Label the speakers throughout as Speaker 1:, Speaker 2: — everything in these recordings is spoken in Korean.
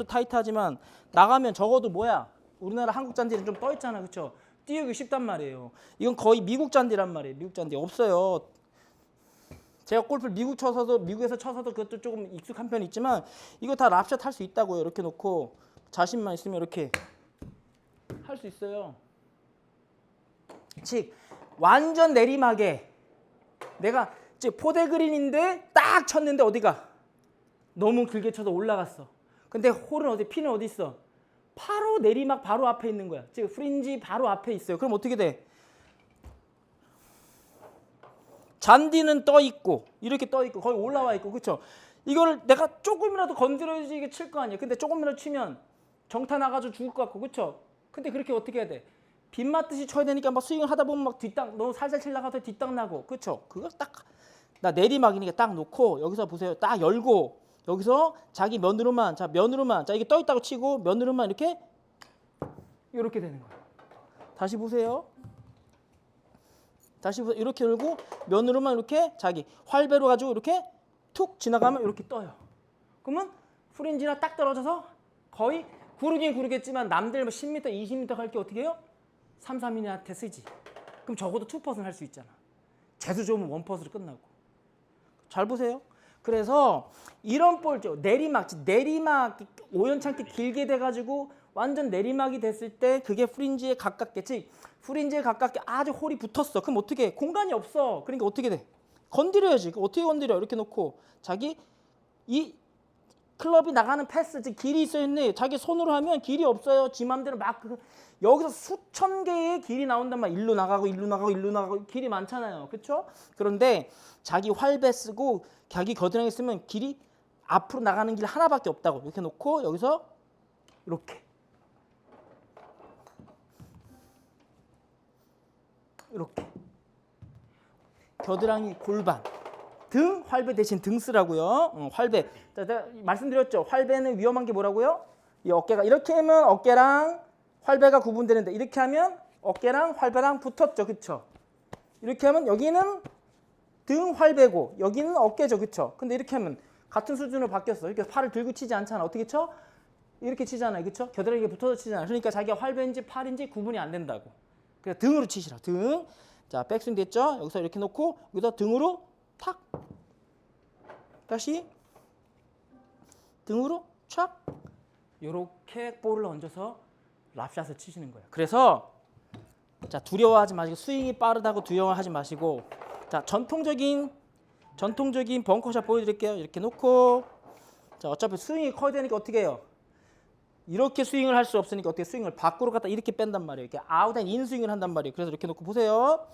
Speaker 1: 이것도 타이트하지만 나가면 적어도 뭐야? 우리나라 한국 잔디는 좀 떠 있잖아, 그렇죠? 띄우기 쉽단 말이에요. 이건 거의 미국 잔디란 말이에요. 미국 잔디 없어요. 제가 골프를 미국에서 쳐서도 그것도 조금 익숙한 편이 있지만 이거 다 랍샷 할 수 있다고요. 이렇게 놓고 자신만 있으면 이렇게 할 수 있어요. 즉 완전 내리막에 내가 즉 포대 그린인데 딱 쳤는데 어디가 너무 길게 쳐서 올라갔어. 근데 홀은 어디 핀은 어디 있어? 바로 내리막 바로 앞에 있는 거야. 즉 프린지 바로 앞에 있어요. 그럼 어떻게 돼? 잔디는 떠 있고 이렇게 떠 있고 거의 올라와 있고 그렇죠? 이거를 내가 조금이라도 건드려지게 칠 거 아니야. 근데 조금이라도 치면 정타 나가지고 죽을 것 같고 그렇죠? 근데 그렇게 어떻게 해야 돼? 빗 맞듯이 쳐야 되니까 막 스윙을 하다 보면 막 뒷땅 너무 살살 칠라가도 뒷땅 나고 그렇죠? 그거 딱 나 내리막이니까 딱 놓고 여기서 보세요. 딱 열고 여기서 자기 면으로만 자 이게 떠 있다고 치고 면으로만 이렇게 되는 거야. 다시 보세요. 이렇게 열고 면으로만 이렇게 자기 활배로 가지고 이렇게 툭 지나가면 이렇게 떠요. 그러면 프린지나 딱 떨어져서 거의 구르긴 구르겠지만 남들 10m, 20m 갈 게 어떻게 해요? 3, 4mm한테 쓰지. 그럼 적어도 2퍼센트 할 수 있잖아. 재수 좋으면 1퍼센트로 끝나고. 잘 보세요. 그래서 이런 볼죠. 내리막 오연창게 길게 돼가지고 완전 내리막이 됐을 때 그게 프린지에 가깝게 프린지에 가깝게 아주 홀이 붙었어. 그럼 어떻게 해? 공간이 없어. 그러니까 어떻게 돼? 건드려야지. 어떻게 건드려? 이렇게 놓고 자기 이 클럽이 나가는 패스 즉 길이 있어 있네. 자기 손으로 하면 길이 없어요. 지 맘대로 막 여기서 수천 개의 길이 나온단 말이야. 일로 나가고 길이 많잖아요. 그렇죠? 그런데 자기 활배 쓰고 자기 겨드랑이 쓰면 길이 앞으로 나가는 길 하나밖에 없다고 이렇게 놓고 여기서 이렇게 겨드랑이 골반 등 활배 대신 등 쓰라고요. 활배. 자, 제가 말씀드렸죠. 활배는 위험한 게 뭐라고요? 이 어깨가 이렇게 하면 어깨랑 활배가 구분되는데 이렇게 하면 어깨랑 활배랑 붙었죠. 그렇죠? 이렇게 하면 여기는 등 활배고 여기는 어깨죠. 그렇죠? 근데 이렇게 하면 같은 수준으로 바뀌었어. 이렇게 팔을 들고 치지 않잖아. 어떻게 쳐? 이렇게 치잖아요. 그렇죠? 겨드랑이에 붙어서 치잖아요. 그러니까 자기가 활배인지 팔인지 구분이 안 된다고. 그래서 등으로 치시라. 등. 자, 백스윙 됐죠? 여기서 이렇게 놓고 여기다 등으로 탁. 다시 등으로 촥. 요렇게 볼을 얹어서 랍샷을 치시는 거예요. 그래서 자, 두려워하지 마시고 스윙이 빠르다고 두려워하지 마시고 자, 전통적인 벙커샷 보여드릴게요. 이렇게 놓고 자, 어차피 스윙이 커야 되니까 어떻게 해요? 이렇게 스윙을 할 수 없으니까 어떻게 스윙을 밖으로 갖다 이렇게 뺀단 말이에요. 이렇게 아웃 앤 인 스윙을 한단 말이에요. 그래서 이렇게 놓고 보세요.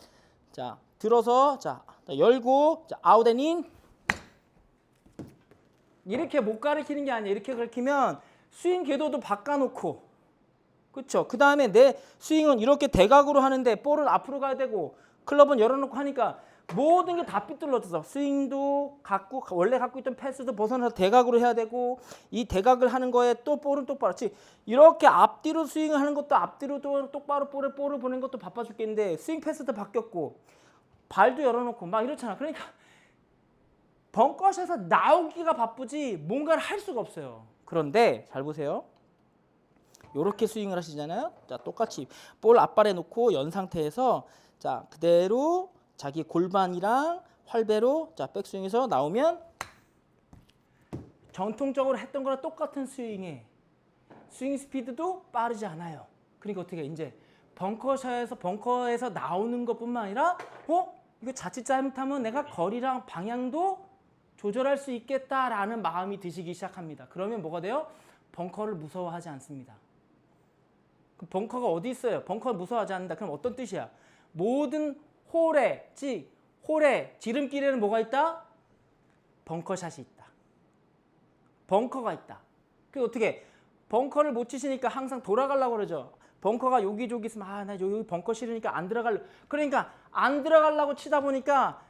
Speaker 1: 자, 들어서 자, 열고 자, 아웃 앤 인 이렇게 못 가리키는 게 아니에요. 이렇게 가리키면 스윙 궤도도 바꿔놓고 그렇죠? 그 다음에 내 스윙은 이렇게 대각으로 하는데 볼은 앞으로 가야 되고 클럽은 열어놓고 하니까 모든 게 다 삐뚤어져서 스윙도 원래 갖고 있던 패스도 벗어나서 대각으로 해야 되고 이 대각을 하는 거에 또 볼은 똑바로 이렇게 앞뒤로 스윙을 하는 것도 앞뒤로 또 똑바로 볼을 보내는 것도 바빠 죽겠는데 스윙 패스도 바뀌었고 발도 열어놓고 막 이렇잖아. 그러니까 벙커샷에서 나오기가 바쁘지 뭔가를 할 수가 없어요. 그런데 잘 보세요. 이렇게 스윙을 하시잖아요. 자, 똑같이 볼 앞발에 놓고 연 상태에서 자, 그대로 자기 골반이랑 활배로 자, 백스윙에서 나오면 전통적으로 했던 거랑 똑같은 스윙에 스윙 스피드도 빠르지 않아요. 그러니까 어떻게 이제 벙커에서 나오는 것뿐만 아니라 이거 자칫 잘못하면 내가 거리랑 방향도 조절할 수 있겠다라는 마음이 드시기 시작합니다. 그러면 뭐가 돼요? 벙커를 무서워하지 않습니다. 벙커가 어디 있어요? 벙커를 무서워하지 않는다. 그럼 어떤 뜻이야? 모든 홀에 지름길에는 뭐가 있다? 벙커샷이 있다. 벙커가 있다. 그 어떻게 벙커를 못 치시니까 항상 돌아가려고 그러죠. 벙커가 여기저기 있으면 나 여기 벙커 싫으니까 안 들어갈래. 그러니까 안 들어가려고 치다 보니까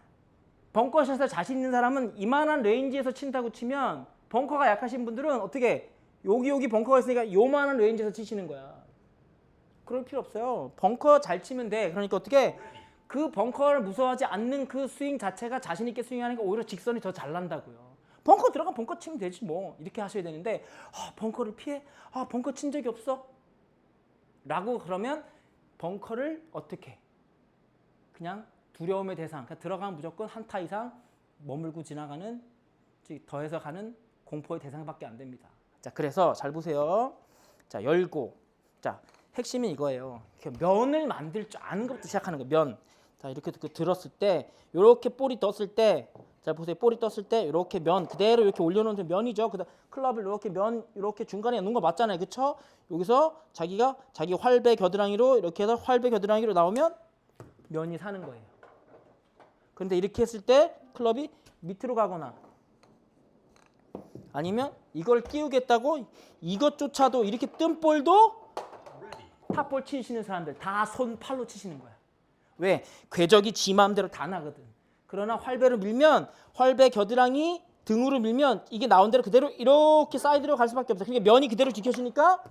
Speaker 1: 벙커샷에 자신 있는 사람은 이만한 레인지에서 친다고 치면 벙커가 약하신 분들은 어떻게 여기 벙커가 있으니까 요만한 레인지에서 치시는 거야. 그럴 필요 없어요. 벙커 잘 치면 돼. 그러니까 어떻게 그 벙커를 무서워하지 않는 그 스윙 자체가 자신 있게 스윙하니까 오히려 직선이 더 잘 난다고요. 벙커 들어가 벙커 치면 되지 뭐. 이렇게 하셔야 되는데 벙커를 피해? 벙커 친 적이 없어? 라고 그러면 벙커를 어떻게? 그냥 두려움의 대상. 그냥 들어가면 무조건 한타 이상 머물고 지나가는, 더해서 가는 공포의 대상밖에 안 됩니다. 자, 그래서 잘 보세요. 자, 열고. 자, 핵심은 이거예요. 이렇게 면을 만들 줄 아는 것부터 시작하는 거예요. 면. 자, 이렇게 들었을 때, 이렇게 볼이 떴을 때, 자 보세요. 볼이 떴을 때 이렇게 면 그대로 이렇게 올려놓은 면이죠. 그다음 클럽을 이렇게 면 이렇게 중간에 놓은 거 맞잖아요, 그렇죠? 여기서 자기가 자기 활배 겨드랑이로 이렇게 해서 활배 겨드랑이로 나오면 면이 사는 거예요. 그런데 이렇게 했을 때 클럽이 밑으로 가거나 아니면 이걸 띄우겠다고 이것조차도 이렇게 뜬 볼도 탑볼 치시는 사람들 다 손 팔로 치시는 거야. 왜? 궤적이 지 마음대로 다 나거든. 그러나 활배로 밀면 활배 겨드랑이 등으로 밀면 이게 나온 대로 그대로 이렇게 사이드로 갈 수밖에 없어. 그러니까 면이 그대로 지켜주니까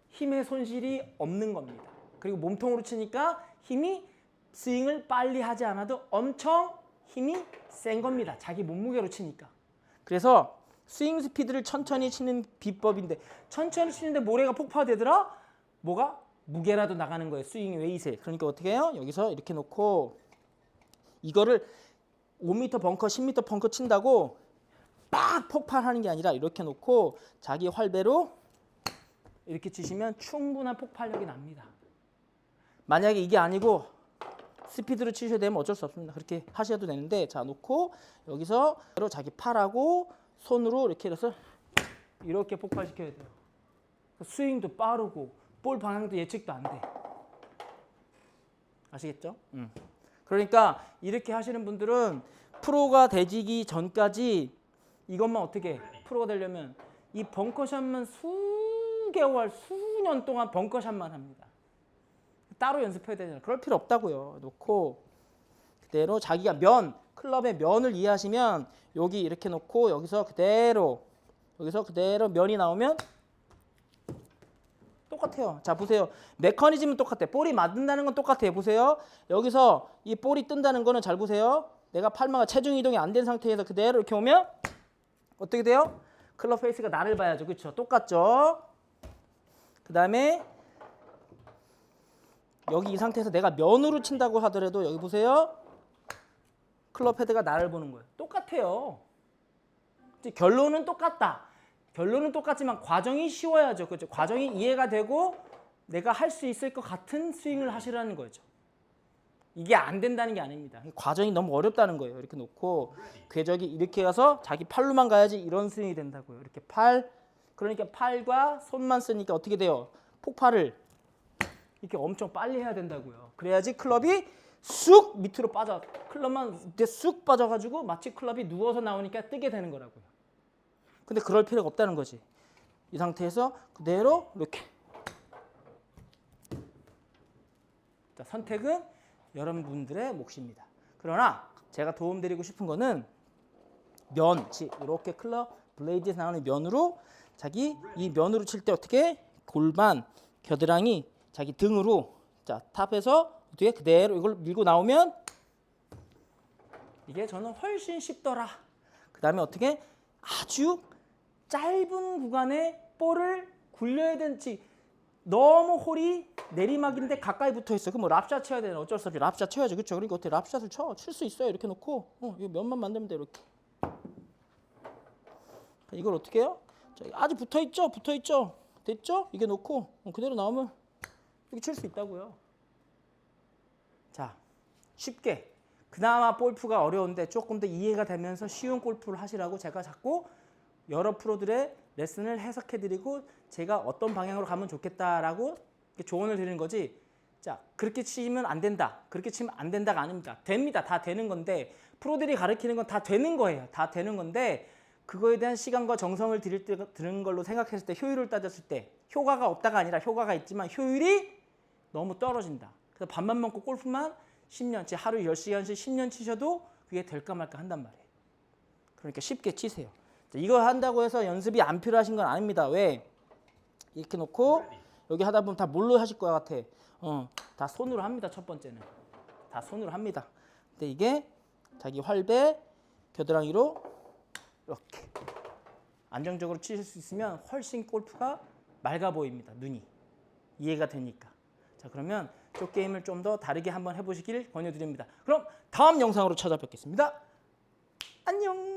Speaker 1: 힘의 손실이 없는 겁니다. 그리고 몸통으로 치니까 힘이 스윙을 빨리 하지 않아도 엄청 힘이 센 겁니다. 자기 몸무게로 치니까. 그래서 스윙 스피드를 천천히 치는 비법인데 천천히 치는데 모래가 폭파되더라? 뭐가? 무게라도 나가는 거예요. 스윙 웨이트에. 그러니까 어떻게 해요? 여기서 이렇게 놓고 이거를 5m 벙커, 10m 벙커 친다고 빡 폭발하는 게 아니라 이렇게 놓고 자기 활배로 이렇게 치시면 충분한 폭발력이 납니다. 만약에 이게 아니고 스피드로 치셔야 되면 어쩔 수 없습니다. 그렇게 하셔도 되는데 자 놓고 여기서 자기 팔하고 손으로 이렇게 해서 이렇게 폭발시켜야 돼요. 스윙도 빠르고 볼 방향도 예측도 안 돼. 아시겠죠? 그러니까 이렇게 하시는 분들은 프로가 되기 전까지 이것만 어떻게 해? 프로가 되려면 이 벙커샷만 수개월, 수년 동안 벙커샷만 합니다. 따로 연습해야 되잖아요. 그럴 필요 없다고요. 놓고 그대로 자기가 클럽의 면을 이해하시면 여기 이렇게 놓고 여기서 그대로 면이 나오면 똑같아요. 자 보세요. 메커니즘은 똑같아요. 볼이 맞는다는 건 똑같아요. 보세요. 여기서 이 볼이 뜬다는 거는 잘 보세요. 내가 팔마가 체중 이동이 안 된 상태에서 그대로 이렇게 오면 어떻게 돼요? 클럽 페이스가 나를 봐야죠. 그렇죠? 똑같죠? 그 다음에 여기 이 상태에서 내가 면으로 친다고 하더라도 여기 보세요. 클럽 헤드가 나를 보는 거예요. 똑같아요. 결론은 똑같다. 결론은 똑같지만 과정이 쉬워야죠. 그렇죠? 과정이 이해가 되고 내가 할 수 있을 것 같은 스윙을 하시라는 거죠. 이게 안 된다는 게 아닙니다. 과정이 너무 어렵다는 거예요. 이렇게 놓고 궤적이 이렇게 가서 자기 팔로만 가야지 이런 스윙이 된다고요. 이렇게 그러니까 팔과 손만 쓰니까 어떻게 돼요? 폭발을 이렇게 엄청 빨리 해야 된다고요. 그래야지 클럽이 쑥 밑으로 빠져. 클럽만 이렇게 쑥 빠져가지고 마치 클럽이 누워서 나오니까 뜨게 되는 거라고요. 근데 그럴 필요가 없다는 거지. 이 상태에서 그대로 이렇게. 자, 선택은 여러분들의 몫입니다. 그러나 제가 도움드리고 싶은 거는 이렇게 클럽 블레이드에서 나오는 면으로 이 면으로 칠 때 어떻게 골반, 겨드랑이, 자기 등으로 자 탑에서 어떻게 그대로 이걸 밀고 나오면 이게 저는 훨씬 쉽더라. 그 다음에 어떻게 아주 짧은 구간에 볼을 굴려야 되는지 너무 홀이 내리막인데 가까이 붙어 있어. 그럼 뭐 랍샷 쳐야 되나? 어쩔 수 없이 랍샷 쳐야죠. 그렇죠? 그러니까 어떻게 랍샷을 칠 수 있어요. 이렇게 놓고 이거 면만 만들면 돼. 이렇게. 이걸 어떻게 해요? 자, 아주 붙어 있죠. 됐죠? 이게 놓고 그대로 나오면 이렇게 칠 수 있다고요. 자, 쉽게. 그나마 골프가 어려운데 조금 더 이해가 되면서 쉬운 골프를 하시라고 제가 자꾸 여러 프로들의 레슨을 해석해드리고 제가 어떤 방향으로 가면 좋겠다라고 조언을 드리는 거지. 자, 그렇게 치면 안 된다. 그렇게 치면 안 된다가 아닙니다. 됩니다. 다 되는 건데 프로들이 가르치는 건 다 되는 거예요. 다 되는 건데 그거에 대한 시간과 정성을 드는 걸로 생각했을 때 효율을 따졌을 때 효과가 없다가 아니라 효과가 있지만 효율이 너무 떨어진다. 그래서 밥만 먹고 골프만 10년치 하루 10시간씩 10년 치셔도 그게 될까 말까 한단 말이에요. 그러니까 쉽게 치세요. 이거 한다고 해서 연습이 안 필요하신 건 아닙니다. 왜? 이렇게 놓고 여기 하다 보면 다 뭘로 하실 것 같아? 다 손으로 합니다. 첫 번째는. 다 손으로 합니다. 근데 이게 자기 활배 겨드랑이로 이렇게 안정적으로 치실 수 있으면 훨씬 골프가 맑아 보입니다. 눈이 이해가 되니까. 자, 그러면 이 게임을 좀 더 다르게 한번 해보시길 권유드립니다. 그럼 다음 영상으로 찾아뵙겠습니다. 안녕.